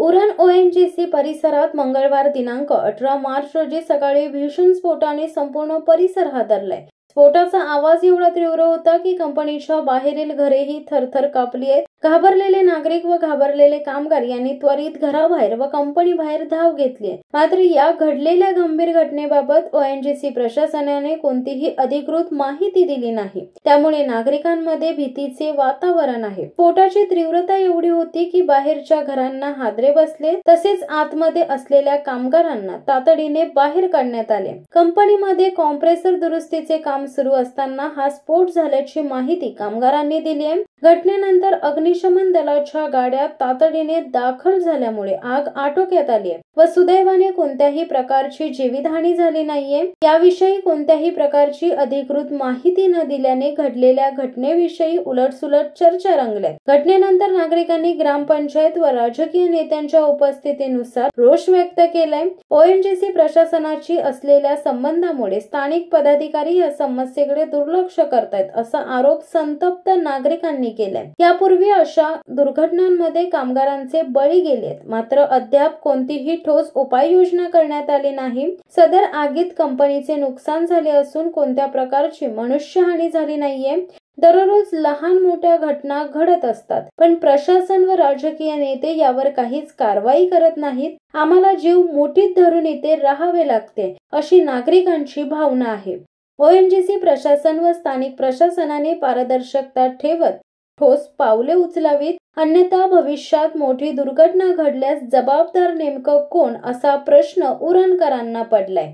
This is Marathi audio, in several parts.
उरण ओएनजीसी परिसरात मंगळवार दिनांक 18 मार्च रोजी सकाळी भीषण स्फोटाने संपूर्ण परिसर हादरलाय। स्फोटाचा आवाज एवढा तीव्र होता की कंपनीच्या बाहेरील घरेही थरथर कापली आहेत। घाबरलेले नागरिक व घाबरलेले कामगार यांनी त्वरित घराबाहेर व कंपनी बाहेर धाव घेतली। मात्र या घडलेल्या गंभीर घटनेबाबत ओएनजीसी प्रशासनाने कोणतीही अधिकृत माहिती दिली नाही। त्यामुळे नागरिकांमध्ये भीतीचे वातावरण आहे। स्फोटाची तीव्रता एवढी होती की बाहेरच्या घरांना हादरे बसले, तसेच आतमध्ये असलेल्या कामगारांना तातडीने बाहेर काढण्यात आले। कंपनीमध्ये कॉम्प्रेसर दुरुस्तीचे काम सुरू असताना हा स्फोट झाल्याची माहिती कामगारांनी दिली आहे। घटनेनंतर अग्निशमन दलाच्या गाड्या तातडीने दाखल झाल्यामुळे आग आटोक्यात आली आहे व सुदैवाने कोणत्याही प्रकारची जीवितहानी झाली नाहीये। याविषयी कोणत्याही प्रकारची अधिकृत माहिती न दिल्याने घडलेल्या घटनेविषयी उलटसुलट चर्चा रंगल्या। घटनेनंतर नागरिकांनी ग्रामपंचायत व राजकीय नेत्यांच्या उपस्थितीनुसार रोष व्यक्त केलाय। ओएनजीसी प्रशासनाची असलेल्या संबंधामुळे स्थानिक पदाधिकारी या समस्येकडे दुर्लक्ष करतायत असा आरोप संतप्त नागरिकांनी केलाय। यापूर्वी अशा दुर्घटनांमध्ये कामगारांचे बळी गेलेत, मात्र अद्याप कोणतीही ठोस उपाययोजना करण्यात आली नाही। सदर आगीत कंपनीचे नुकसान झाले असून कोणत्या प्रकारची मनुष्यहानी झाली नाहीये। दररोज लहान मोठ्या घटना घडत असतात, पण प्रशासन व राजकीय नेते यावर काहीच कारवाई करत नाहीत। आम्हाला जीव मुठीत धरून इथे राहावे लागते, अशी नागरिकांची भावना आहे। ओएनजीसी प्रशासन व स्थानिक प्रशासनाने पारदर्शकता ठेवत ठोस पावले उचलावीत, अन्यथा भविष्यात मोठी दुर्घटना घडल्यास जबाबदार नेमकं कोण असा प्रश्न उरणकरांना पडलाय।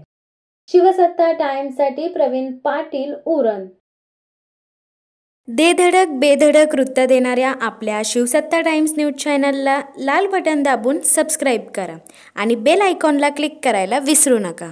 शिवसत्ता टाइम्ससाठी प्रवीण पाटील, उरण। दे धडक बेधडक वृत्त देणाऱ्या आपल्या शिवसत्ता टाइम्स न्यूज चॅनलला लाल बटन दाबून सबस्क्राईब करा आणि बेल आयकॉनला क्लिक करायला विसरू नका।